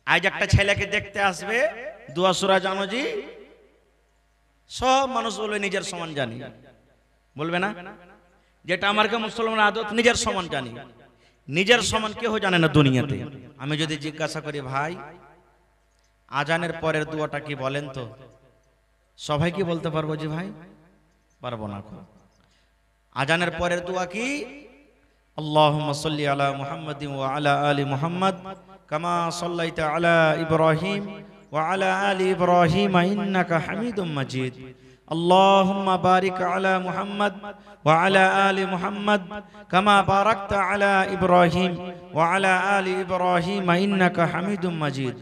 আজ একটা ছেলেকে দেখতে আসবে, দুয়া সূরা জানো জি? সব মানুষ বলবে নিজের সমান জানি, বলবে না? যেটা আমার কে মুসলমান আদত, নিজের সমান জানি। নিজের সমান কেউ জানে না দুনিয়াতে। আমি যদি জিজ্ঞাসা করি, ভাই আজানের পরের দুয়াটা কি বলেন তো, সবাই কি বলতে পারবো জি ভাই? পারবো না। আজানের পরের দোয়া কি? আল্লাহুম্মা সাল্লি আলা মুহাম্মাদিন ওয়া আলা আলি মুহাম্মাদ কামা সাল্লাইতা আলা ইব্রাহিম ওয়া আলা আলি ইব্রাহিম ইন্নাকা হামিদুম মাজিদ। আল্লাহুম্মা বারিক আলা মুহাম্মাদ ওয়া আলা আলি মুহাম্মাদ কামা বারাকতা আলা ইব্রাহিম ওয়া আলা আলি ইব্রাহিম ইন্নাকা হামিদুম মাজিদ।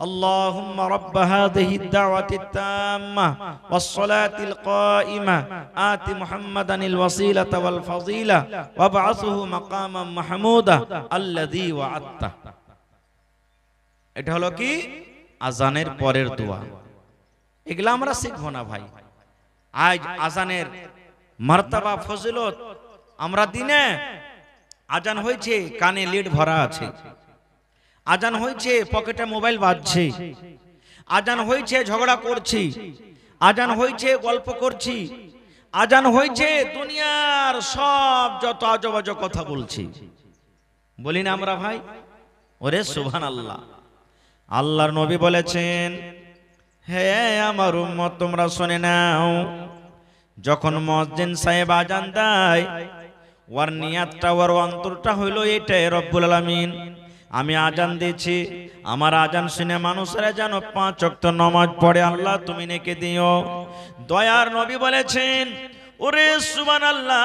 اللهم رب هذه الدعوة التامة والصلاة القائمة آت محمدا الوسيلة والفضيلة وابعثه مقاما محمودا الذي وعدته। এটা হলো কি? আজানের পরের দোয়া। এগুলা আমরা শিখবো না ভাই। আজ আজানের মার্তাবা ফজিলত আমরা দিনে, আজান হয়েছে কানে লিড ভরা আছে, আজান হয়েছে পকেটে মোবাইল বাজছে, আজান হয়েছে ঝগড়া করছি, আজান হয়েছে গল্প করছি, আজান হয়েছে দুনিয়ার সব যত আজব কথা বলছি, বলি না আমরা ভাই? ওরে সুবহানাল্লাহ। আল্লাহর নবী বলেছেন, হে আমার উম্মত তোমরা শুনে নাও, যখন মুয়াজ্জিন সাহেব আজান দেয়, ওর নিয়াতটা ওর অন্তরটা হইল এটাই, রব্বুল আলামিন আমি আজান দিয়েছি, আমার আজান শুনে মানুষেরা যেন 5 ওয়াক্ত নামাজ পড়ে, আল্লাহ তুমি নেকি দিও। দয়ার নবী বলেছেন, ওরে সুবহানাল্লাহ,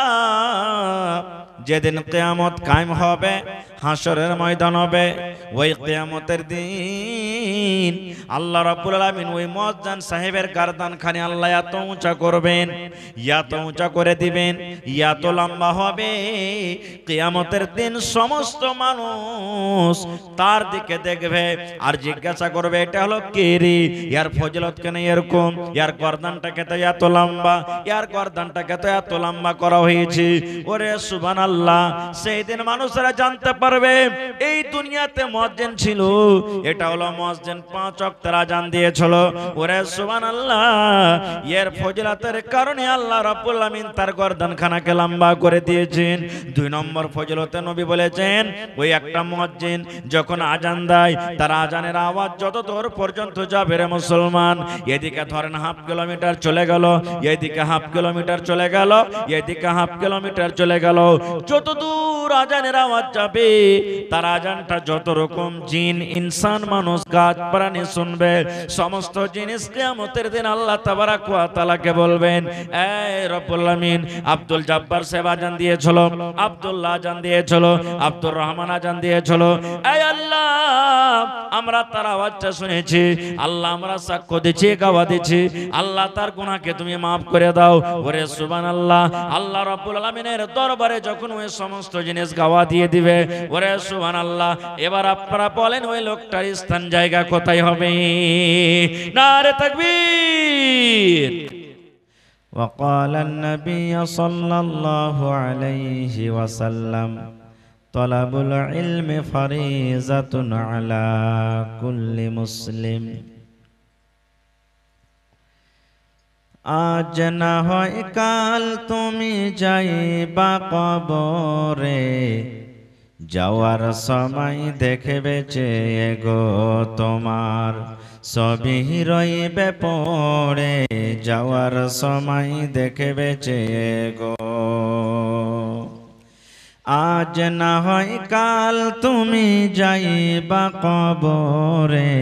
যেদিন কিয়ামত কায়েম হবে, হাসরের ময়দান হবে, ওই কিয়ামতের দিন আল্লাহ রাব্বুল আলামিন ওই মুয়াজ্জিন সাহেবের গর্দানখানি আল্লাহ এত উঁচা করবেন, এত উঁচা করে দিবেন, এত লম্বা হবে, কিয়ামতের দিন সমস্ত মানুষ তার দিকে দেখবে আর জিজ্ঞাসা করবে, এটা হলো কে রে, ইয়ার ফজিলত কেন এরকম, ইয়ার গর্দানটাকে তো এত লম্বা, ইয়ার গর্দানটাকে তো এত লম্বা করা হয়েছে। ওরে সুবহানাল্লাহ, সেই দিন মানুষরা জানতে পারবে এই দুনিয়াতে মুয়াজ্জিন ছিল, এটা হলো মুয়াজ্জিন 5 ওয়াক্তের আজান দিয়েছিল। ওরে সুবহানাল্লাহ, এর ফজিলতের কারণে আল্লাহ রাব্বুল আমিন তার গর্দানখানাকে লম্বা করে দিয়েছেন। 2 নম্বর ফজিলতে নবী বলেছেন, ওই একটা মুয়াজ্জিন যখন আজান দেয়, তার আজানের আওয়াজ যত দূর পর্যন্ত যাবে রে মুসলমান, এদিকে ধরেন হাফ কিলোমিটার চলে গেল, এদিকে হাফ কিলোমিটার চলে গেল, এদিকে হাফ কিলোমিটার চলে গেল, যত দূর আজানের আওয়াজ যাবে, তার আজানটা যত রকম জিন ইনসান মানুষ গাছ প্রাণী শুনবে, সমস্ত জিনিস কিয়ামতের দিন আল্লাহ তাবারাক ওয়া তাআলাকে বলবেন, এই রব্বুল আমিন আব্দুল জব্বার সাহেব আজান দিয়েছিল, আব্দুল্লাহ আজান দিয়েছিল, আব্দুর রহমান আজান দিয়েছিল, এই আল্লাহ আমরা তার আওয়াজটা শুনেছি, আল্লাহ আমরা সাক্ষ্য দিচ্ছি, গাওয়া দিচ্ছি, আল্লাহ তার গুনাহকে তুমি maaf করে দাও। ওরে সুবহানাল্লাহ, আল্লাহ রাব্বুল আলামিনের দরবারে যখন ওই সমস্ত জিনিস গাওয়া দিয়ে দিবে, ওরে সুবহানাল্লাহ, এবার আপনারা বলেন ওই লোকটার স্থান জায়গা কোথায় হবে? নারে তাকবীর। وقال النبي صلى الله عليه وسلم طلب العلم فريضة على كل مسلم। আজ না হয় কাল তুমি যাইবা কবরে, যাওয়ার সময় দেখবে চেয়ে গো তোমার সবই রইবে পড়ে, যাওয়ার সময় দেখবে চেয়ে গো। আজ না হয় কাল তুমি যাইবা কবরে,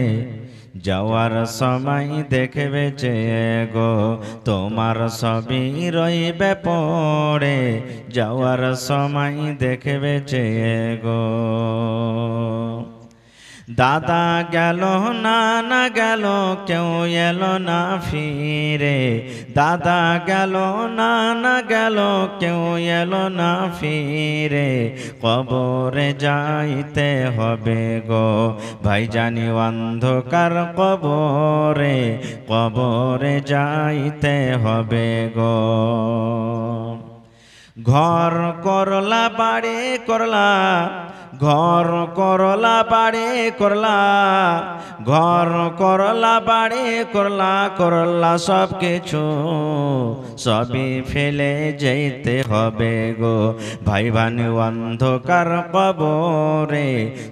যাওয়ার সময় দেখবে চেয়ে গো তোমার সবই রইবে পড়ে, যাওয়ার সময় দেখবে চেয়ে গো। দাদা গেল নানা গেল কেউ এলো না ফিরে, দাদা গেল নানা গেল কেউ এলো না ফিরে, কবরে যাইতে হবে গো ভাই জানি অন্ধকার কবরে, কবরে যাইতে হবে গো। ঘর করলা বাড়ি করলা ঘর করলা বাড়ি করলা, ঘর করলা বাড়ি করলা, করলা সব কিছু সবই ফেলে যেতে হবে গো ভাই ভানি অন্ধকার কবরে,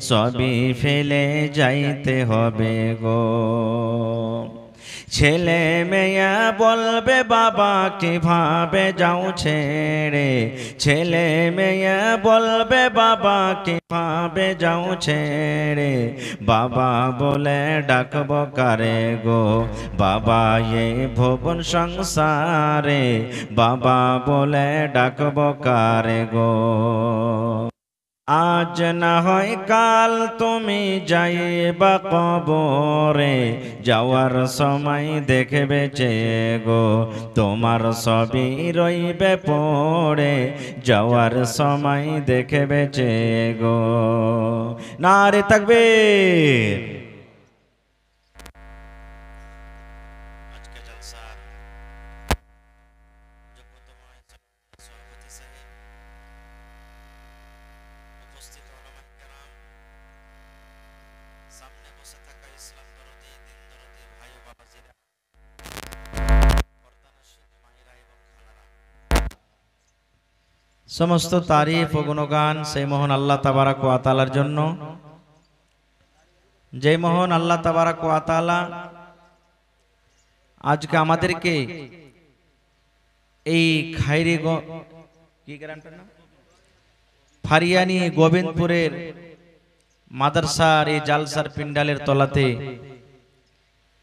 সবই ফেলে যাইতে হবে গো। ছেলে মেয়ে বলবে বাবা কিভাবে যাও ছেড়ে, ছেলে মেয়ে বলবে বাবা কিভাবে যাও ছেড়ে, বাবা বলে ডাকব কারে গো বাবা এই ভুবন সংসারে, বাবা বলে ডাকব কারে গো। আজ না হয় কাল তুমি যাইবা কবরে, যাওয়ার সময় দেখবে চে গো তোমার সবই রইবে পড়ে, যাওয়ার সময় দেখবে চে গো। নারে তাকবীর। সমস্ত তারিফ ও গুণগান সেই মহান আল্লাহ তাবারাক ওয়া তাআলার জন্য, যে মহান আল্লাহ তাবারাক ওয়া তাআলা আজকে আমাদেরকে এই খাইরি কি গ্রামটার নাম ফারিয়ানি গোবিন্দপুরের মাদ্রাসার এই জালসার পিন্ডালের তলাতে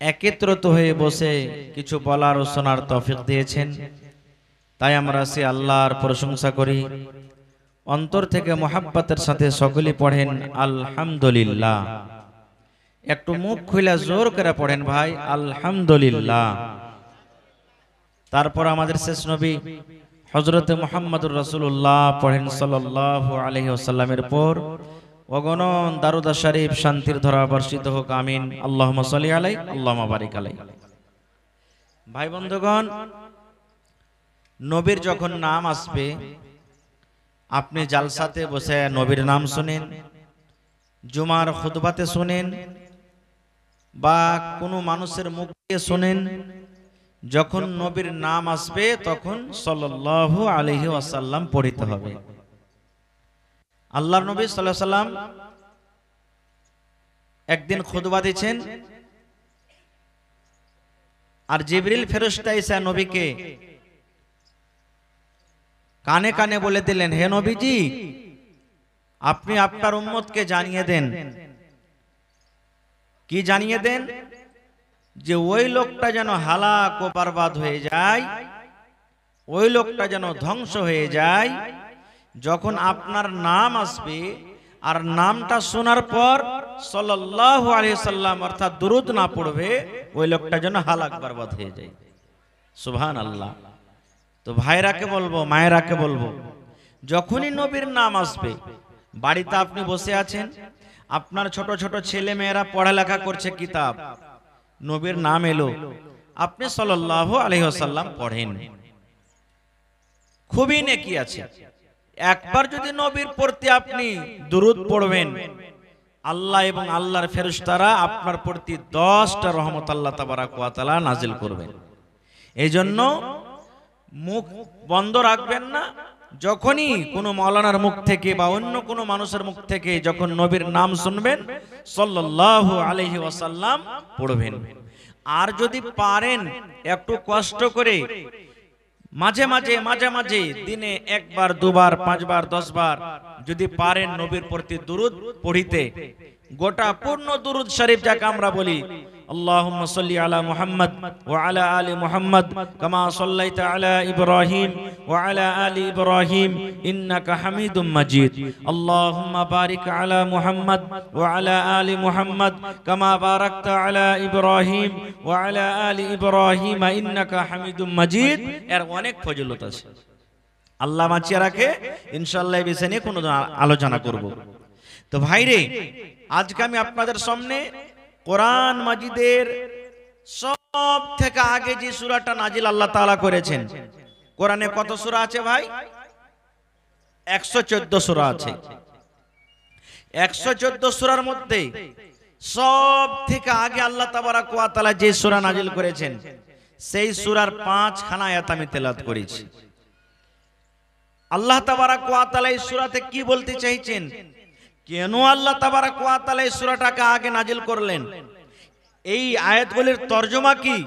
একত্রিত হয়ে বসে কিছু বলার ও শোনার তৌফিক দিয়েছেন। তাই আমরা সে আল্লাহর প্রশংসা করি, অন্তর থেকে মোহাব্বতের সাথে সকলে পড়েন আলহামদুলিল্লাহ। একটু মুখ খুলে জোর করে পড়েন ভাই আলহামদুলিল্লাহ। তারপর আমাদের শেষ নবী হযরতে মুহাম্মদুর রাসূলুল্লাহ পড়েন সাল্লাল্লাহু আলাইহি ওয়াসাল্লামের পর অগণন দারুদ শরীফ শান্তির ধারা বর্ষিত হোক, আমিন। আল্লাহুম্মা সাল্লি আলাইহি আল্লাহুম্মা বারিক আলাইহি। ভাই বন্ধুগণ, নবীর যখন নাম আসবে, আপনি জালসাতে বসে নবীর নাম শুনেন, জুমার খুতবাতে শুনেন, বা কোনো মানুষের মুখ দিয়ে শুনেন, যখন নবীর নাম আসবে তখন সাল্লাল্লাহু আলাইহি ওয়াসাল্লাম পড়িতে হবে। আল্লাহর নবী সাল্লাল্লাহু আলাইহি ওয়াসাল্লাম একদিন খুতবা দিচ্ছেন, আর জিবরিল ফেরেশতা এসে নবীকে কানে কানে বলে দিলেন, হে নবীজি, আপনি আপনার উম্মতকে জানিয়ে দেন। কি জানিয়ে দেন? যে ওই লোকটা যেন হালাক ও বরবাদ হয়ে যায়, ওই লোকটা যেন ধ্বংস হয়ে যায় যখন আপনার নাম আসবে, আর নামটা শোনার পর সাল্লাল্লাহু আলাইহি সাল্লাম অর্থাৎ দুরূদ না পড়বে, ওই লোকটা যেন হালাক বরবাদ হয়ে যায়। সুবহানাল্লাহ। তো ভাইরাকে বলবো, মায়েরাকে বলবো, যখনই নবীর নাম আসবে, বাড়িতে আপনি বসে আছেন, আপনার ছোট ছোট ছেলে মেয়েরা পড়ালেখা করছে কিতাব, নবীর নাম এলো, আপনি সাল্লাল্লাহু আলাইহি ওয়াসাল্লাম পড়েন, খুবই নেকি আছে। একবার যদি নবীর প্রতি আপনি দুরূদ পড়বেন, আল্লাহ এবং আল্লাহর ফেরেশতারা আপনার প্রতি 10টা রহমত আল্লাহ তাবারাক ওয়া তাআলা নাজিল করবেন। এইজন্য মুখ বন্ধ রাখবেন না। যখনই কোনো মাওলানার মুখ থেকে বা অন্য কোনো মানুষের মুখ থেকে যখন নবীর নাম শুনবেন, সাল্লাল্লাহু আলাইহি ওয়াসাল্লাম পড়বেন। আর যদি পারেন একটু কষ্ট করে মাঝে মাঝে দিনে একবার, দুবার, 5 বার, 10 বার যদি পারেন নবীর প্রতি দুরূদ পড়িতে, গোটা পূর্ণ দুরূদ শরীফ যাকে আমরা বলি, আল্লাহুম্মা সাল্লি আলা মুহাম্মদ ওয়া আলা আলি মুহাম্মদ কামা সাল্লাইতা আলা ইব্রাহিম ওয়া আলা আলি ইব্রাহিম ইন্নাকা হামিদুম মাজিদ। আল্লাহুম্মা বারিক আলা মুহাম্মদ ওয়া আলা আলি মুহাম্মদ কামা বারাকতা আলা ইব্রাহিম ওয়া আলা আলি ইব্রাহিম ইন্নাকা হামিদুম মাজিদ। এর অনেক ফজিলত আছে, আল্লাহ বাঁচিয়ে রাখে। ইনশাআল্লাহ এই বিষয় নিয়ে কোনো আলোচনা করব। তো ভাইরে, আজকে আমি আপনাদের সামনে কোরআন মাজিদের সব থেকে আগে যে সূরাটা নাজিল আল্লাহ তাআলা করেছেন, কোরআনে কত সূরা আছে ভাই? 114 সূরা আছে। 114 সূরার মধ্যে সব থেকে আগে আল্লাহ তাবারক ওয়া তাআলা যে সূরা নাজিল করেছেন সেই সূরার 5 খানা আয়াত আমি তেলাওয়াত করেছি। আল্লাহ তাবারক ওয়া তাআলা এই সূরাতে কি বলতে চাইছেন, কেন আল্লাহ তাবারক ওয়া তাআলা এই সূরাটাকে আগে নাজিল করলেন, এই আয়াতগুলির তরজমা কি,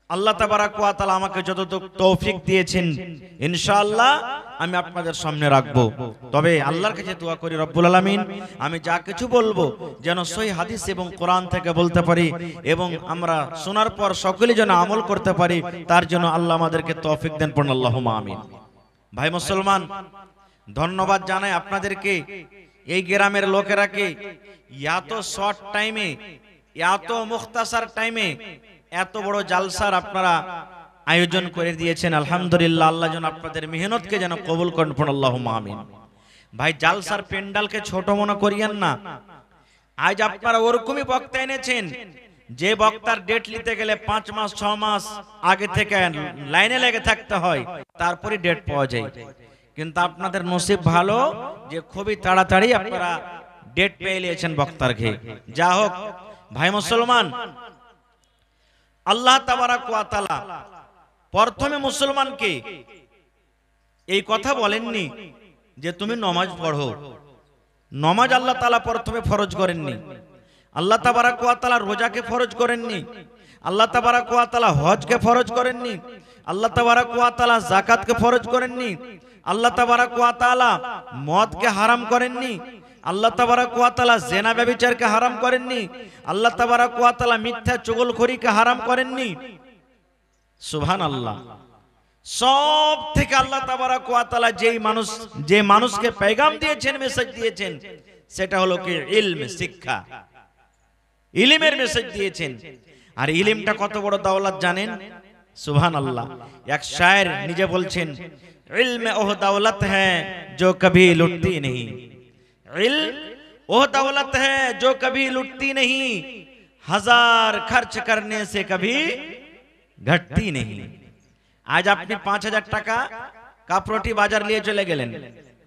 আল্লাহ তাবারক ওয়া তাআলা আমাকে যতটুকু তৌফিক দিয়েছেন ইনশাআল্লাহ আমি আপনাদের সামনে রাখবো। তবে আল্লাহর কাছে দোয়া করি রব্বুল আলামিন আমি যা কিছু বলবো যেন সহিহ হাদিস এবং কোরআন থেকে বলতে পারি এবং আমরা শোনার পর সকলেই যেন আমল করতে পারি, তার জন্য আল্লাহ আমাদেরকে তৌফিক দেন, পড়ুন আল্লাহুম্মা আমিন। ভাই মুসলমান, ধন্যবাদ জানাই আপনাদেরকে, এই গ্রামের লোকেরাকে এত শর্ট টাইমে, এত মুখতাসার টাইমে এত বড় জালসার আপনারা আয়োজন করে দিয়েছেন। আলহামদুলিল্লাহ, আল্লাহ যেন আপনাদের মেহনতকে যেন কবুল করেন, পড়ুন আল্লাহুম্মা আমিন। ভাই, জালসার প্যান্ডালকে ছোট মনে করিয়েন না। আজ আপনারা ওরকমই বক্তা এনেছেন যে বক্তার ডেট নিতে গেলে 5 মাস 6 মাস আগে থেকে লাইনে লেগে থাকতে হয়, তারপরে ডেট পাওয়া যায়। কিন্তু আপনাদের নসিব ভালো যে খুবই তাড়াতাড়ি আপনারা ডেট পেয়ে নিয়েছেন বক্তার ঘে। যা হোক ভাই মুসলমান, আল্লাহ তাবারক ওয়া তাআলা প্রথমে মুসলমানকে এই কথা বলেননি যে তুমি নামাজ পড়ো। নামাজ আল্লাহ তাআলা প্রথমে ফরজ করেননি। আল্লাহ তাবারক ওয়া তাআলা রোজাকে ফরজ করেননি। আল্লাহ তাবারক ওয়া তাআলা হজকে ফরজ করেননি। আল্লাহ তাবারক ওয়া তাআলা যাকাতকে ফরজ করেননি। আল্লাহ তাবারক ওয়া তাআলা মদকে হারাম করেননি। আল্লাহ তাবারক ওয়া তাআলা জিনা ব্যভিচারকে হারাম করেননি। আল্লাহ তাবারক ওয়া তাআলা মিথ্যা চুগলখড়িকে হারাম করেননি। সুবহানাল্লাহ। সব থেকে আল্লাহ তাবারক ওয়া তাআলা যে মানুষকে পেগাম দিয়েছেন, মেসেজ দিয়েছেন, সেটা হলো কি ইলম, শিক্ষা, ইলমের মেসেজ দিয়েছেন। আর ইলমটা কত বড় দৌলত জানেন? সুবহানাল্লাহ। এক শায়ের নিজে বলছেন, इल्म ओह दौलत है जो कभी लुटती नहीं, इल्म ओह दौलत है जो कभी लुटती नहीं, हजार खर्च करने से कभी घटती नहीं। आज अपनी 5000 টাকা কাপড়টি বাজার নিয়ে চলে গেলেন,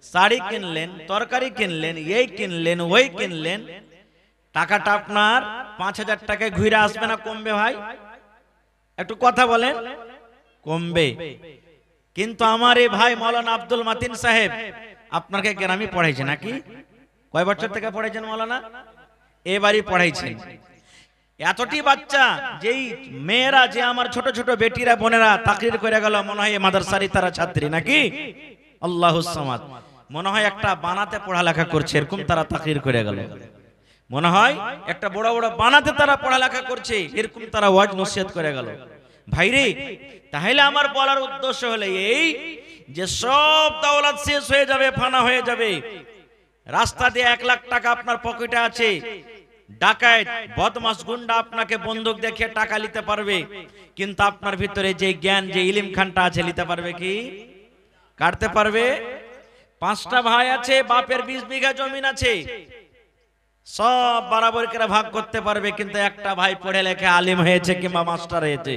শাড়ি কিনলেন, তরকারি কিনলেন, এই কিনলেন, ওই কিনলেন, টাকাটা আপনার 5000 টাকায় ঘুরে আসবে না কমবে? ভাই একটু কথা বলেন, কমবে। কিন্তু আমার এই ভাই মাওলানা আব্দুল মাতিন সাহেব আপনাকে গ্রামে পড়াইছে নাকি? কয় বছর থেকে পড়াইছেন মাওলানা? এবারই পড়াইছেন। এতটি বাচ্চা, যেই মেয়েরা, যে আমার ছোট ছোট বেটিরা বোনেরা তাকরির করে গেল, মনে হয় মাদ্রাসারই তারা ছাত্রী নাকি? আল্লাহুস সামাদ। মনে হয় একটা বানাতে পড়ালেখা করছে, এরকম তারা তাকরির করে গেল। মনে হয় একটা বড় বড় বানাতে তারা পড়ালেখা করছে, এরকম তারা ওয়াজ নসিহত করে গেল। ভাইরে, তাহলে আমার বলার উদ্দেশ্য হলো এই যে সব দৌলত শেষ হয়ে যাবে, ফানা হয়ে যাবে। রাস্তা দিয়ে 1 লাখ টাকা আপনার পকেটে আছে, ডাকাত বদমাশ গুন্ডা আপনাকে বন্দুক দেখিয়ে টাকা নিতে পারবে, কিন্তু আপনার ভিতরে যে জ্ঞান, যে ইলম খানটা আছে, নিতে পারবে কি? কাটতে পারবে? 5টা ভাই আছে, বাপের 20 বিঘা জমিন আছে, সব বরাবর করে ভাগ করতে পারবে, কিন্তু একটা ভাই পড়ে লেখে আলিম হয়েছে কিংবা মাস্টার হয়েছে,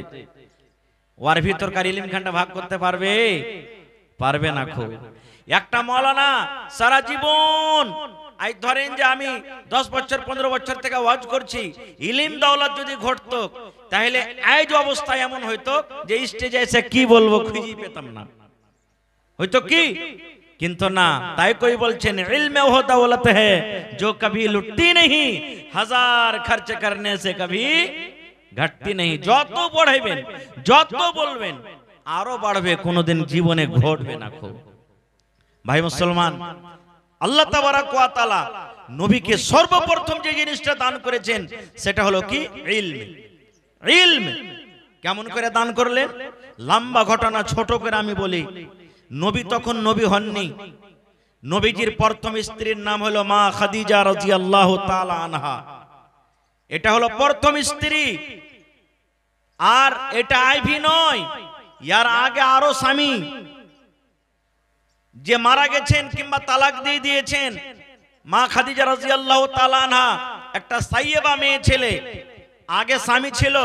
ওর ভিতরকার ইলম খানটা ভাগ করতে পারবে? পারবে না। খুব একটা মাওলানা সারা জীবন, আই ধরেন যে আমি 10 বছর 15 বছর থেকে ওয়াজ করছি, ইলম দৌলত যদি ঘটতো তাহলে আজ অবস্থা এমন হইতো যে স্টেজে এসে কি বলবো খুঁজে পেতাম না, হইতো কি? কিন্তু না, তাই কই বলছেন ইলমে ওহ দৌলত है जो कभी लुटती नहीं, हजार खर्च करने से कभी घटती नहीं। যত পড়াইবেন, যত বলবেন, আরো বাড়বে, কোনোদিন জীবনে ঘটবে না। খুব ভাই মুসলমান, আল্লাহ তাবারক ওয়া তাআলা নবীকে সর্বপ্রথম যে জিনিসটা দান করেছেন সেটা হলো কি? ইলম। ইলম কেমন করে দান করলেন? লম্বা ঘটনা ছোট করে আমি বলি। নবী তখন নবী হননি। নবীজির প্রথম স্ত্রীর নাম হলো মা খাদিজা রাদিয়াল্লাহু তাআলা আনহা। এটা হলো প্রথম স্ত্রী, আর এটা আইভি নয়, ইয়ার আগে আরো স্বামী যে মারা গেছেন কিংবা তালাক দিয়ে দিয়েছেন। মা খাদিজা রাদিয়াল্লাহু তাআলা আনহা একটা সাইয়্যিবা মেয়ে ছেলে, আগে স্বামী ছিল,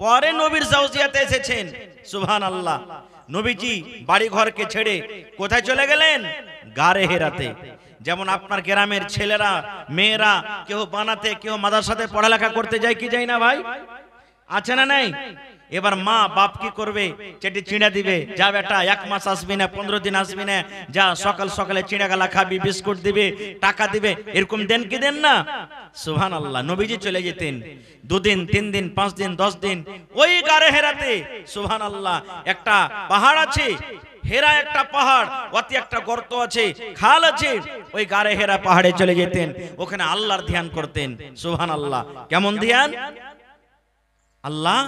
পরে নবীর জাওজিয়াতে এসেছেন। সুবহানাল্লাহ। নবীজি বাড়ি ঘরকে ছেড়ে কোথায় চলে গেলেন? গারে হেরাতে। যেমন আপনার গ্রামের ছেলেরা মেয়েরা কেউ বানাতে কেউ মাদ্রাসাতে পড়ালেখা করতে যায় কি যায় না ভাই? আছে না নাই? এবার মা বাপ কি করবে? চেটে চিড়া দিবে, যা বেটা 1 মাস আসবি না, 15 দিন আসবি না, যা সকাল সকালে চিড়া গালা খাবি, বিস্কুট দিবে, টাকা দিবে, এরকম দেন কি দেন না? সুবহানাল্লাহ। নবীজি চলে যেতেন 2 দিন 3 দিন 5 দিন 10 দিন ওই গারে হেরাতে। সুবহানাল্লাহ। একটা পাহাড় আছে, হেরা একটা পাহাড়, অতি একটা গর্ত আছে, খাল আছে, ওই গারে হেরা পাহাড়ে চলে যেতেন, ওখানে আল্লাহর ধ্যান করতেন। সুবহানাল্লাহ। কেমন ধ্যান? আল্লাহ,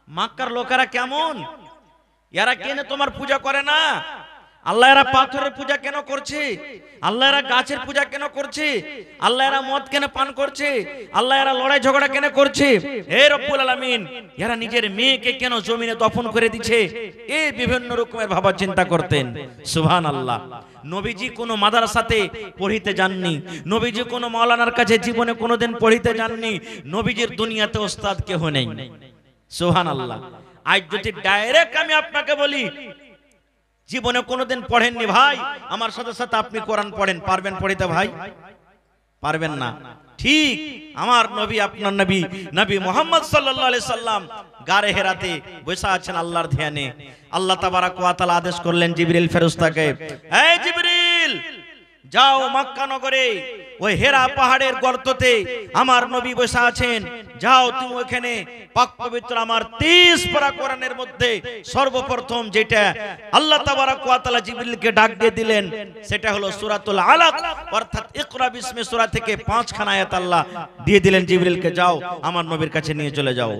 মক্কার লোকেরা কেমন, এরা কেন তোমার পূজা করে না? আল্লাহ এরা পাথরের পূজা কেন করছে? আল্লাহ এরা গাছের পূজা কেন করছে? আল্লাহ এরা মদ কেন পান করছে? আল্লাহ এরা লড়াই ঝগড়া কেন করছে? হে রব্বুল আলামিন, এরা নিজের মেয়েকে কেন জমিনে দফন করে দিচ্ছে? এই বিভিন্ন রকমের ভাবা চিন্তা করতেন। সুবহানাল্লাহ। নবীজি কোনো মাদ্রাসাতে পড়িতে যাননি, নবীজি কোনো মাওলানার কাছে জীবনে কোনোদিন পড়িতে যাননি, নবীজির দুনিয়াতে ওস্তাদ কেহ নেই। সুবহানাল্লাহ। আজ যদি ডাইরেক্ট আমি আপনাকে বলি জীবনে কোনোদিন পড়েননি ভাই, আমার সাথে সাথে আপনি কোরআন পড়েন, পারবেন পড়িতে ভাই? পারবেন না। ঠিক আমার নবী, আপনার নবী, নবী মুহাম্মদ সাল্লাল্লাহু আলাইহি সাল্লাম গারে হেরাতে বসে আছেন আল্লাহর ধ্যানে। আল্লাহ তাবারাক ওয়া তাআলা আদেশ করলেন জিবরিল ফেরেশতাকে, হে জিবরিল, যাও মক্কা নগরে ওই হেরা পাহাড়ের গর্ততে আমার নবী বসে আছেন, যাও তুমি ওখানে পাক পবিত্র আমার 30 পারা কোরআনের মধ্যে সর্বপ্রথম যেটা আল্লাহ তাবারাক ওয়া তাআলা জিবরিলকে ডাক দিয়ে দিলেন সেটা হলো সূরাতুল আলাক, অর্থাৎ ইকরা বিসমি সূরা থেকে 5 খানা আয়াত আল্লাহ দিয়ে দিলেন জিবরিলকে, যাও আমার নবীর কাছে নিয়ে চলে যাও।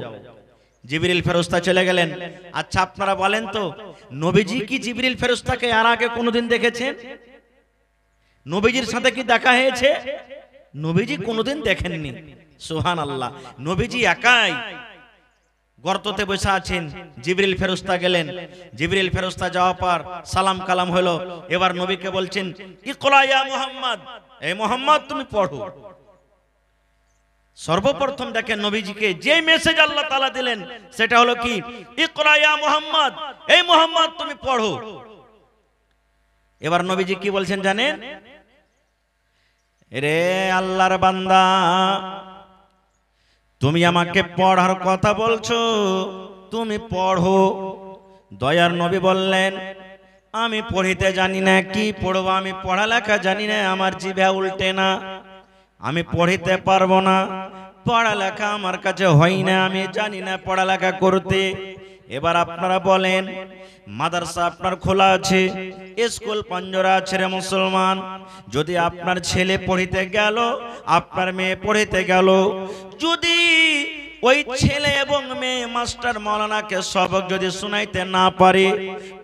জিবরিল ফেরেশতা চলে গেলেন। আচ্ছা আপনারা বলেন তো, নবীজি কি জিবরিল ফেরেশতাকে আর আগে কোনোদিন দেখেছেন? নবীজির সাথে কি দেখা হয়েছে? নবীজি কোনোদিন দেখেননি। সুবহানাল্লাহ। নবীজি একাই গর্ততে বসে আছেন, জিবরিল ফেরেশতা গেলেন, জিবরিল ফেরেশতা যাওয়ার পর সালাম কালাম হলো, এবার নবীকে বলছেন ইকরা ইয়া মুহাম্মদ, এই মুহাম্মদ তুমি পড়ো। সর্বপ্রথম দেখেন নবীজিকে যে মেসেজ আল্লাহ তাআলা দিলেন সেটা হলো কি, ইকরা ইয়া মুহাম্মদ, এই মুহাম্মদ তুমি পড়ো। এবার নবীজি কি বলছেন জানেন? রে আল্লাহর বান্দা, তুমি আমাকে পড়ার কথা বলছো, তুমি পড়ো। দয়ার নবী বললেন, আমি পড়িতে জানি না, কি পড়বো? আমি পড়ালেখা জানি না, আমার জিভে উল্টে না, আমি পড়িতে পারবো না, পড়ালেখা আমার কাছে হয় না, আমি জানি না পড়ালেখা করতে। এবার আপনারা বলেন, মাদ্রাসা আপনার খোলা আছে, স্কুল পঞ্জরা আছে রে মুসলমান, যদি আপনার ছেলে পড়িতে গেল, আপনার মেয়ে পড়িতে গেল, যদি ওই ছেলে এবং মেয়ে মাস্টার মাওলানাকে সবক যদি শুনাইতে না পারে,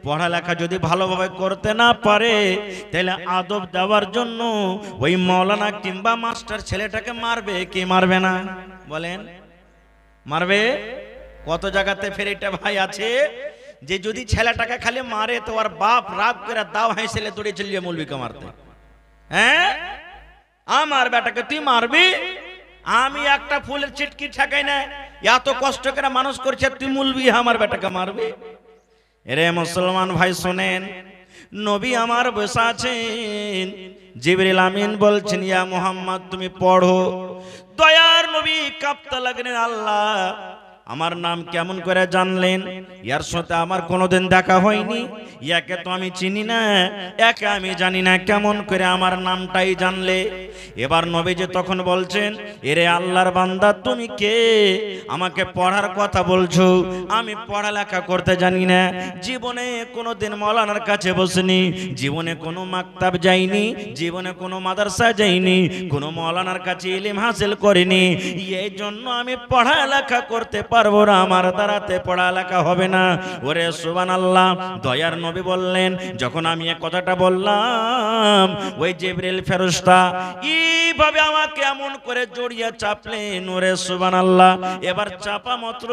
পড়ালেখা যদি ভালোভাবে করতে না পারে, তাহলে আদব দেওয়ার জন্য ওই মাওলানা কিংবা মাস্টার ছেলেটাকে মারবে কি মারবে না? বলেন, মারবে? কত জায়গাতে ফেরিটা ভাই আছে যে যদি ছেলেটাকে খালি মারে তো আর বাপ রাগ করে দাও হাইছেলে দৌড়ে চলিয়ে মৌলবীকে মারতে। হ্যাঁ, আমার বেটাকে তুই মারবি? আমি একটা ফুলের চিটকি ঠেকাই না, এত কষ্ট করে মানুষ করছে, তুই মৌলবি আমার বেটাকে মারবি? এরে মুসলমান ভাই শোনেন, নবী আমার বসে আছেন, জিবরিল আমিন বলছেন ইয়া মুহাম্মদ তুমি পড়ো। দয়ার নবী কাঁপতে লাগলেন, আল্লাহ আমার নাম কেমন করে জানলেন? ইয়ার সাথে আমার কোনোদিন দেখা হয়নি, ইয়াকে তো আমি চিনি না, একে আমি জানি না, কেমন করে আমার নামটাই জানলে? এবার নবীজি তখন বলছেন, এরে আল্লাহর বান্দা তুমি কে? আমাকে পড়ার কথা বলছো, আমি পড়ালেখা করতে জানি না, জীবনে কোনোদিন মাওলানার কাছে বসিনি, জীবনে কোনো মাকতাব যাইনি, জীবনে কোনো মাদ্রাসা যাইনি, কোনো মাওলানার কাছে ইলম হাসিল করিনি, এই জন্য আমি পড়ালেখা করতে পারবো না, আমার দ্বারাতে পড়ালেখা হবে না। ওরে সুবহানাল্লাহ। দয়ার নবী বললেন, যখন আমি এই কথাটা বললাম, ওই জিবরিল ফেরেশতা এইভাবে আমাকে এমন করে জড়িয়ে চাপলেন, ওরে সুবহানাল্লাহ। এবার চাপা মাত্র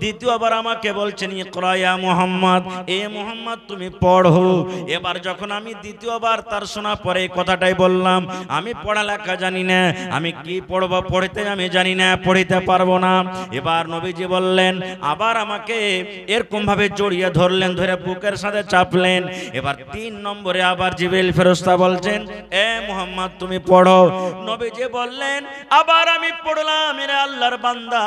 দ্বিতীয়বার আমাকে বলছেন ইকরা ইয়া মুহাম্মদ, এ মুহাম্মদ তুমি পড়ো। এবার যখন আমি দ্বিতীয়বার তার শোনা পরে এই কথাটাই বললাম, আমি পড়ালেখা জানি না, আমি কি পড়বো, পড়তে আমি জানি না, পড়িতে পারবো না। এবার নবীজি নবীজি বললেন, আবার আমাকে এরকম ভাবে জড়িয়ে ধরলেন, ধরে বুকের সাথে চাপলেন। এবার 3 নম্বরে আবার জিবরিল ফেরেশতা বলছেন, এ মুহাম্মদ তুমি পড়ো। নবীজি বললেন, আবার আমি পড়লাম, এর আল্লাহর বান্দা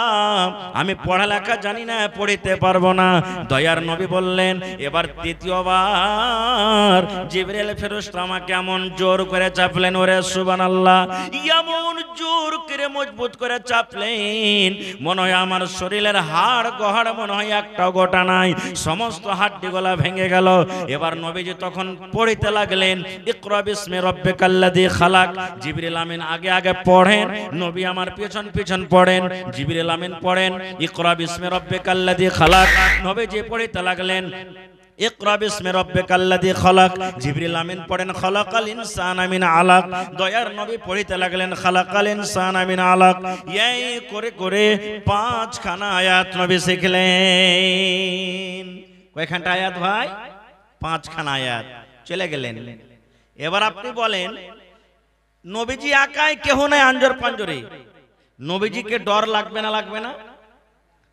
আমি পড়ালেখা জানি না, পড়িতে পারবো না। দয়ার নবী বললেন, এবার তৃতীয়বার জিবরিল ফেরেশতা আমাকে এমন জোর করে চাপলেন, ওরে সুবহানাল্লাহ, এমন জোর করে মজবুত করে চাপলেন, মনে হয় আমার শরীরের হাড় গহাড় মনে হয় একটাও গোটা নাই, সমস্ত হাড্ডিগুলা ভেঙে গেল। এবার নবীজি তখন পড়িতে লাগলেন, ইকরা বিসমি রাব্বিকাল্লাযী খালাক। জিবরিল আমিন আগে আগে পড়েন, নবী আমার পিছন পিছন পড়েন। জিবরিল আমিন পড়েন, ইকরা বিসমি রাব্বিকাল্লাযী খালাক। নবীজি পড়িতে লাগলেন, ইকরা বিসমি রাব্বিকাল্লাযী খালাক। জিবরিল আমিন পড়েন, খালাকাল ইনসানা মিন আলাক। দয়ার নবী পড়িতে লাগলেন, খালাকাল ইনসানা মিন আলাক। এই করে করে 5 খানা আয়াত নবী শিখলেন। কয়খানটা আয়াত ভাই? 5 খানা আয়াত। চলে গেলেন। এবার আপনি বলেন, নবীজি একাই, কেহ নাই আঞ্জর পাঞ্জরে, নবীজিকে ডর লাগবে না লাগবে না?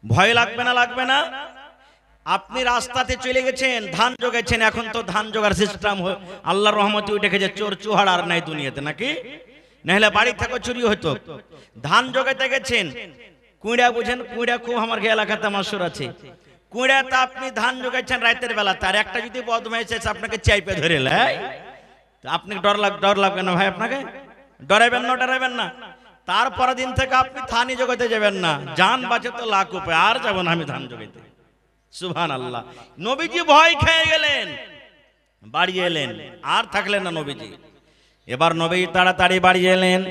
ভয় লাগবে না লাগবে না? আপনি রাস্তাতে চলে গেছেন, ধান জোগাচ্ছেন, এখন তো ধান জোগার সিস্টেম আল্লাহর রহমতে উঠে গেছে, চোর চুহাড় আর নাই দুনিয়াতে, নাকি? নাহলে বাড়ি থেকে চুরি হতো। ধান জোগাইতে গেছেন, কুইড়া বুঝেন, কুইড়া খুব আমার এলাকাতে মাসুর আছে। কুইড়াতে আপনি ধান জোগাইছেন রাতের বেলা, তার একটা যদি বদমাইশ এসে আপনাকে চাইপে ধরে লাই, আপনি ডর লাগবে না ভাই? আপনাকে ডরাইবেন না, ডরাইবেন না। তারপরের দিন থেকে আপনি ধানই জোগাইতে যাবেন না, জান বাঁচে তো লাখ উপায়, আর যাবো না আমি ধান জোগাইতে। সুবহানাল্লাহ। নবীজি ভয় খেয়ে গেলেন, বাড়ি এলেন, আর থাকলেন না নবীজি। এবার নবী তাড়াতাড়ি বাড়ি এলেন।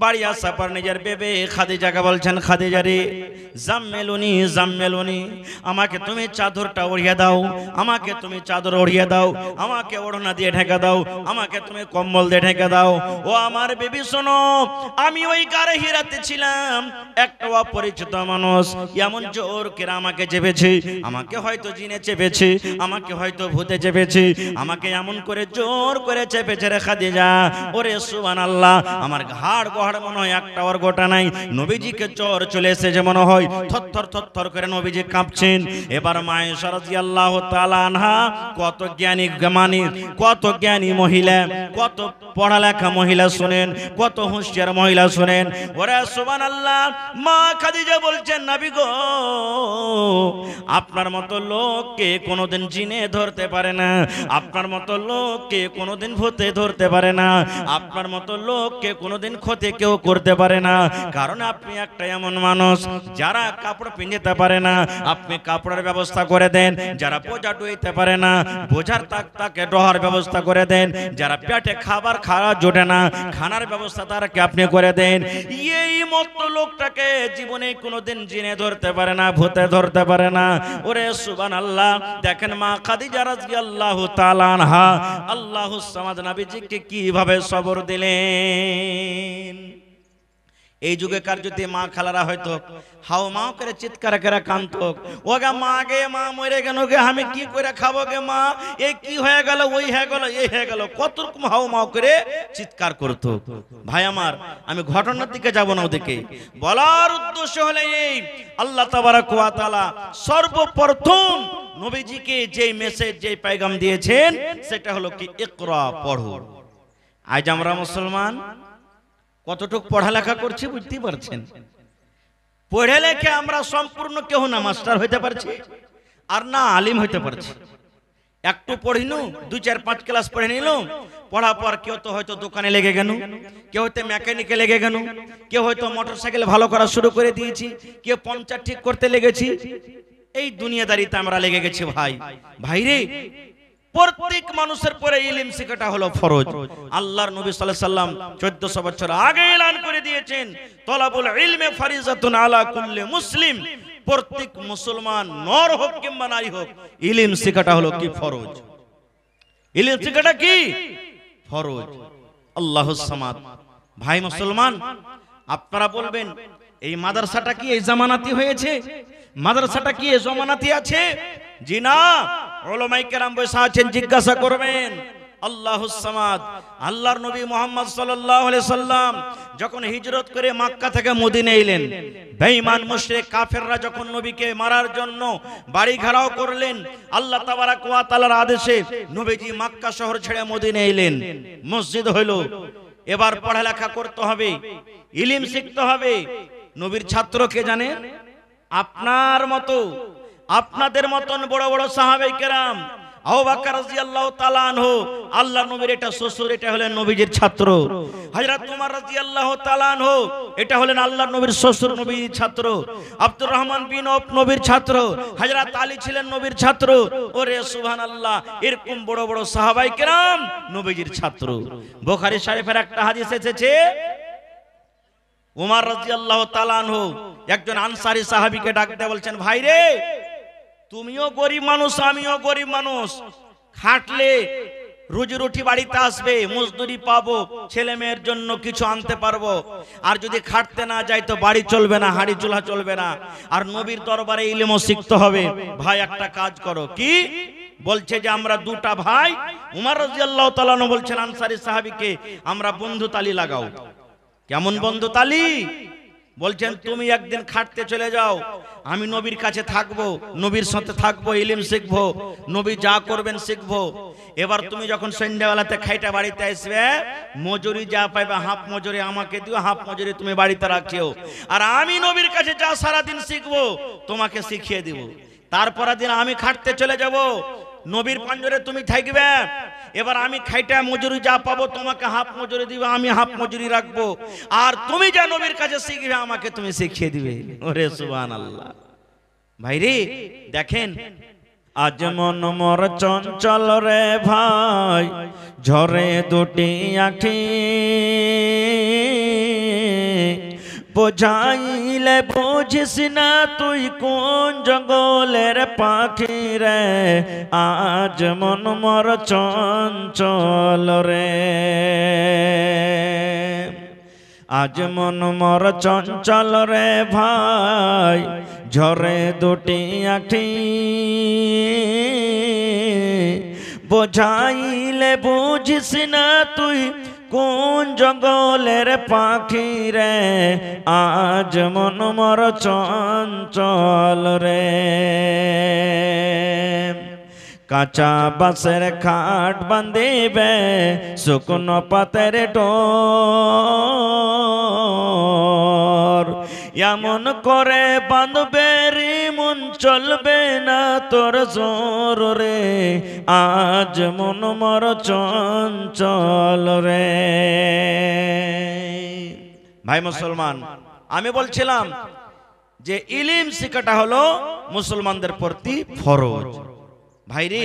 বাড়ি আসার পর নিজের বেবে খাদিজাকে বলছেন, খাদিজা রে, জাম্মেলুনি জাম্মেলুনি, আমাকে তুমি চাদরটা ওড়িয়ে দাও, আমাকে তুমি চাদর ওড়িয়ে দাও, আমাকে ওড়না দিয়ে ঢেকে দাও, আমাকে তুমি কম্বল দিয়ে ঢেকে দাও। ও আমার বেবি শোনো, আমি ওই গারে হিরাতে ছিলাম, একটা অপরিচিত মানুষ এমন জোর করে আমাকে চেপেছে, আমাকে হয়তো জিনে চেপেছে, আমাকে হয়তো ভূতে চেপেছে, আমাকে এমন করে জোর করে চেপেছে রে খাদিজা। ওরে সুবহানাল্লাহ, আমার ঘাড় মনে হয় একটা ওর গোটা নাই। নবীজিকে জ্বর চলে এসেছে মনে হয়, থরথর থরথর করে নবীজি কাঁপছেন। এবার মা আয়েশা রাদিয়াল্লাহু তাআলা আনহা, কত জ্ঞানী জ্ঞানী, কত জ্ঞানী মহিলা, কত পড়ালেখা মহিলা শুনেন, কত হুঁশিয়ার মহিলা শুনেন। ওরে সুবহানাল্লাহ, মা খাদিজা বলছেন, নবী গো, আপনার মতো লোককে কোনোদিন জিনে ধরতে পারে না, আপনার মতো লোককে কোনোদিন ভূতে ধরতে পারে না, আপনার মতো লোককে কোনোদিন ক্ষতি কেউ করতে পারে না। কারণ আপনি একটা এমন মানুষ, যারা কাপড় পিনতে পারে না আপনি কাপড়ের ব্যবস্থা করে দেন, যারা বোঝা ডুইতে পারে না বোঝার তাকে ডহার ব্যবস্থা করে দেন, যারা পেটে খাবার খাওয়া জোটে না খানার ব্যবস্থা তারকে আপনি করে দেন। এই মতো লোকটাকে জীবনে কোনোদিন জিনে ধরতে পারে না, ভূতে ধরতে পারে না। ওরে সুবহানাল্লাহ, দেখেন মা খাদিজা রাদিয়াল্লাহু তাআলা আনহা আল্লাহুস সামাদ নবীজিকে কিভাবে সবর দিলেন। এই যুগেকার যদি মা খালারা হয়তো হাও মাও করে চিৎকার করে কাঁদত, ওগা মা গে, মা মরে গেল গে, আমি কি করে খাবো গে মা, এই কি হয়ে গেল, ওই হয়ে গেল, এই হয়ে গেল, কত রকম হাও মাও করে চিৎকার করতো। ভাই আমার, আমি ঘটনার দিকে যাব না, ওদিকে বলার উদ্দেশ্য হলো এই, আল্লাহ তাবারাক ওয়া তাআলা সর্বপ্রথম নবীজিকে যে মেসেজ, যে পেগাম দিয়েছেন, সেটা হলো কি ইকরা, পড়ো। আজ আমরা মুসলমান কতটুক পড়ালেখা করছি বুঝতে পারছেন? পড়ে লেখে আমরা সম্পূর্ণ কেউ না মাস্টার হইতে পারছি, আর না আলিম হইতে পারছি। একটু পড়িনু, 2, 4, 5 ক্লাস পড়ে নিলাম, পড়ার পর কেউ তো হয়তো দোকানে লেগে গেল, কেউ হয়তো মেকানিকে লেগে গেল, কেউ হয়তো মোটরসাইকেল ভালো করা শুরু করে দিয়েছি, কেউ পাংচার ঠিক করতে লেগেছি। এই দুনিয়াদারিতে আমরা লেগে গেছি ভাই। ভাইরে, প্রত্যেক মানুষের পরে ইলম শেখাটা হলো ফরজ। আল্লাহর নবী সাল্লাল্লাহু আলাইহি সাল্লাম 1400 বছর আগে এলান করে দিয়েছেন, তলাবুল ইলমি ফারিজাতুন আলা কুল্লি মুসলিম। প্রত্যেক মুসলমান, নর হোক কিংবা নারী হোক, ইলম শেখাটা হলো কি ফরজ। ইলম শেখাটা কি ফরজ। আল্লাহুস সামাদ। ভাই মুসলমান, আপনারা বলবেন, এই মাদ্রাসাটা কি এই জামানাতি হয়েছে? মাদ্রাসাটা কি এই জামানাতি আছে? জি না, উলামায়ে কেরাম বসে আছেন, জিজ্ঞাসা করবেন আল্লাহুস সামাদ। আল্লাহর নবী মুহাম্মদ সাল্লাল্লাহু আলাইহি সাল্লাম যখন হিজরত করে মক্কা থেকে মদিনা এলেন, বেঈমান মুশরিক কাফেররা যখন নবীকে মারার জন্য বাড়ি ঘেরাও করলেন, আল্লাহ তাবারাক ওয়া তাআলার আদেশে নবীজি মক্কা শহর ছেড়ে মদিনা এলেন। মসজিদ হইল, এবার পড়ালেখা করতে হবে, ইলম শিখতে হবে। নবীর ছাত্র কে জানে? আপনার মতো, আপনাদের মতন বড় বড় সাহাবায়ে কেরাম। আবু বকর রাদিয়াল্লাহু তাআলা আনহু, আল্লাহ নবীর এটা শ্বশুর, এটা হলেন নবীজির ছাত্র। হযরত ওমর রাদিয়াল্লাহু তাআলা আনহু, এটা হলেন আল্লাহর নবীর শ্বশুর, নবীর ছাত্র। আব্দুর রহমান বিন আওফ নবীর ছাত্র। হযরত আলী ছিলেন নবীর ছাত্র। ওরে সুবহানাল্লাহ, এরকম বড় বড় সাহাবায়ে কেরাম নবীজির ছাত্র। বুখারী শরীফের একটা হাদিস এসেছে, ওমর রাদিয়াল্লাহু তাআলা আনহু একজন আনসারী সাহাবীকে ডাক দিয়ে বলছেন, ভাই রে, তুমিও গরিব মানুষ, আমিও গরিব মানুষ, খাটলে রুজি রুটি বাড়িতে আসবে, মজদুরি পাবো, ছেলে মেয়ের জন্য কিছু আনতে পারবো। আর যদি খাটতে না যাই তো বাড়ি চলবে না, হাড়ি চুলা চলবে না। আর নবীর দরবারে ইলমও শিখতে হবে। ভাই একটা কাজ করো। কি বলছে? যে আমরা দুটা ভাই, উমর রাদিয়াল্লাহু তাআলা আনহু বলছেন আনসারী সাহাবীকে, আমরা বন্ধু তালি লাগাও। কেমন বন্ধু তালি? বলছেন তুমি একদিন খাটতে চলে যাও, আমি নবীর কাছে থাকবো, নবীর সাথে থাকবো, ইলম শিখবো, নবী যা করবেন শিখবো। এবার তুমি যখন সন্ধ্যাবেলাতে খাইটা বাড়িতে আসবে, মজুরি যা পাইবে হাফ মজুরি আমাকে দিও, হাফ মজুরি তুমি বাড়িতে রাখিও। আর আমি নবীর কাছে যা সারাদিন শিখবো তোমাকে শিখিয়ে দিব। তারপরের দিন আমি খাটতে চলে যাব, নবীর পাঞ্জরে তুমি থাকবে। এবার আমি খাইটা মজুরি যা পাবো তোমাকে হাফ মজুরি দিবে, আমি হাফ মজুরি রাখবো। আর তুমি যা নবীর কাছে শিখবে আমাকে তুমি শিখিয়ে দিবে। ওরে সুবহানাল্লাহ। ভাইরে দেখেন, আজ মন মোর চঞ্চল রে ভাই, ঝরে দুটি আঁখি, বোঝাইলে বুঝিস না তুই কোন জঙ্গলের পাখি রে, আজ মন মোর চঞ্চল রে। আজ মন মোর চঞ্চল রে ভাই, ঝরে দুটি আঁখি, বোঝাইলে বুঝিস না তুই কোন জঙ্গলের পাখি রে, আজ মন মোর চঞ্চল রে। কাঁচা বাঁশের খাট বাঁধিবে, শুকনো পাতের ডোর, এমন করে বাঁধবে রে মন চলবে না তোর জোর রে, আজ মন মোর চঞ্চল রে। ভাই মুসলমান, আমি বলছিলাম যে ইলম শিখাটা হলো মুসলমানদের প্রতি ফরজ। ভাইরে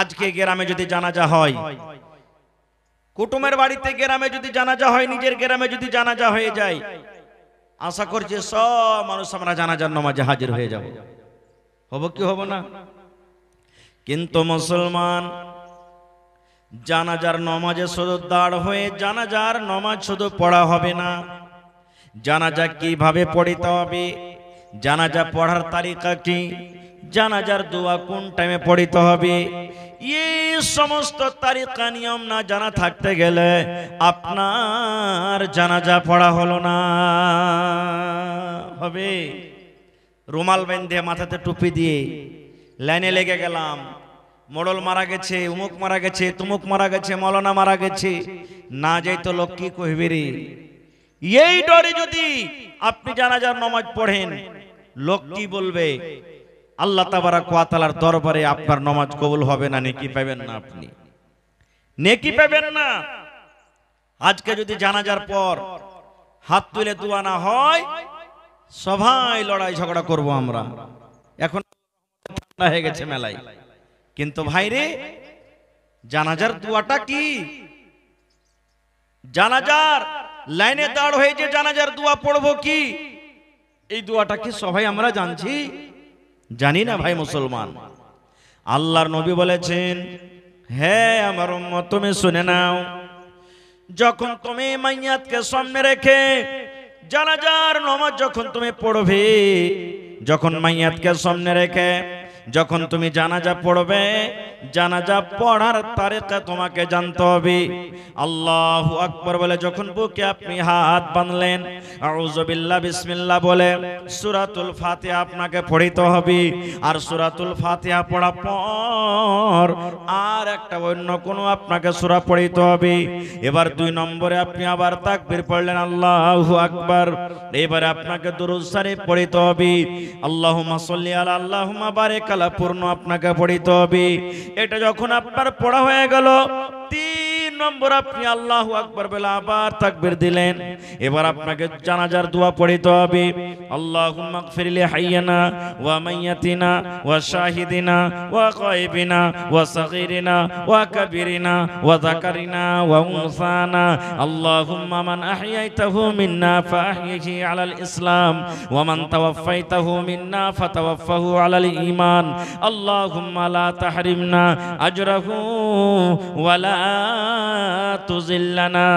আজকে গ্রামে যদি জানাজা হয়, কুটুমের বাড়িতে গ্রামে যদি জানাজা হয়, নিজের গ্রামে যদি জানাজা হয়ে যায়, আশা করছি সব মানুষ আমরা জানাজার নামাজে হাজির হয়ে যাব। হব কি হব না? কিন্তু মুসলমান জানাজার নামাজে শুধু দাঁড় হয়ে জানাজার নামাজ শুধু পড়া হবে না, জানাজা কিভাবে পড়িতে হবে, জানাজা পড়ার তারিকা কি, জানাজার দোয়া কোন টাইমে পড়িতে হবে, এই সমস্ত তারিকা নিয়ম না জানা থাকতে গেলে আপনার জানাজা পড়া হলো না। হবে রুমাল বেঁধে মাথাতে টুপি দিয়ে লাইনে লেগে গেলাম, মোড়ল মারা গেছে, উমুক মারা গেছে, তুমুক মারা গেছে, মৌলানা মারা গেছে, না যাই তো লোক কি কইবে রে। এই ডরে যদি আপনি জানাজার নামাজ পড়েন, লোক কি বলবে? আল্লাহ তাবারাক ওয়া তাআলার দরবারে আপনার নামাজ কবুল হবে না, নেকি পাবেন না, আপনি নেকি পাবেন না। আজকে যদি জানাজার পর হাত তুলে দোয়া না হয়, সবাই লড়াই ঝগড়া করব আমরা। এখন ঠান্ডা হয়ে গেছে মেলায়, কিন্তু ভাইরে জানাজার দোয়াটা কি? জানাজার লাইনে দাঁড় হয়ে যে জানাজার দোয়া পড়বো কি, এই দোয়াটা কি সবাই আমরা জানছি? জানি না ভাই মুসলমান। আল্লাহর নবী বলেছেন, হে আমার উম্মত তুমি শুনে নাও, যখন তুমি মাইয়াতকে সামনে রেখে জানাজার নামাজ যখন তুমি পড়বে, যখন মাইয়াতকে সামনে রেখে যখন তুমি জানাজা পড়বে, জানাজা পড়ার তারিকা তোমাকে জানতে হবে। আল্লাহু আকবার বলে যখন বুকে আপনি হাত বাঁধলেন, আউযু বিল্লাহ বিসমিল্লাহ বলে সূরাতুল ফাতিহা আপনাকে পড়িতে হবে। আর সূরাতুল ফাতিহা পড়ার পর আর একটা অন্য কোনো আপনাকে সূরা পড়িতে হবে। এবার 2 নম্বরে আপনি আবার তাকবীর পড়লেন, আল্লাহু আকবার। এবারে আপনাকে দুরূদ শরীফ পড়িতে হবে, আল্লাহুম্মা সাল্লি আলা আল্লাহুম্মা বারিক আলা পূর্ণ আপনাকে পড়িতে হবে। এটা যখন আপনার পড়া হয়ে গেল, 3 নম্বর আপনি আল্লাহু আকবার বলে আবার তাকবীর দিলেন। এবার আপনাকে জানাজার দোয়া পড়িতে হবে, আল্লাহুম্মা গফির লি হাইয়িনা ওয়া মাইয়াতিনা ওয়া শাহিদিনা ওয়া গায়বিনা ওয়া সাগীরিনা ওয়া কাবীরিনা ওয়া যাকারিনা ওয়া উনসানা, আল্লাহুম্মা মান আহইয়াইতাহু মিন্না ফাআহইহি আলাল ইসলাম ওয়া মান তাওয়াফাইতাহু মিন্না ফাতাওয়াফাহু আলাল ঈমান, আল্লাহুম্মা লা তাহরিমনা আজরাহু ওয়া লা তুজিল্লানা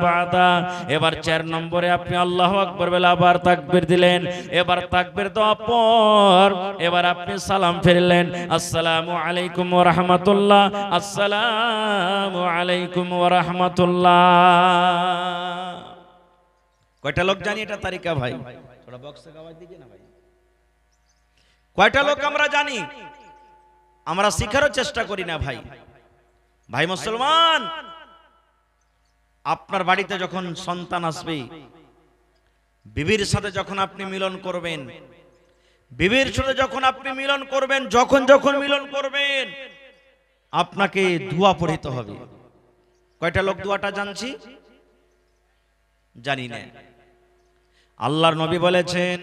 বাদা। এবার 4 নম্বরে আপনি আল্লাহু আকবার বলে আবার তাকবীর দিলেন। এবার তাকবীর দেওয়ার পর এবার আপনি সালাম ফিরলেন, আসসালামু আলাইকুম ওয়া রাহমাতুল্লাহ, আসসালামু আলাইকুম ওয়া রাহমাতুল্লাহ। কয়টা লোক জানি এটা তারিকা ভাই? থোড়া বক্সে আওয়াজ দিকে না ভাই। কয়টা লোক আমরা জানি? আমরা শিখারও চেষ্টা করি না ভাই। ভাই মুসলমান, আপনার বাড়িতে যখন সন্তান আসবে, বিবির সাথে যখন আপনি মিলন করবেন, বিবির সাথে যখন আপনি মিলন করবেন, যখন মিলন করবেন, আপনাকে দোয়া পড়িতে হবে। কয়টা লোক দোয়াটা জানছি? জানি না। আল্লাহর নবী বলেছেন,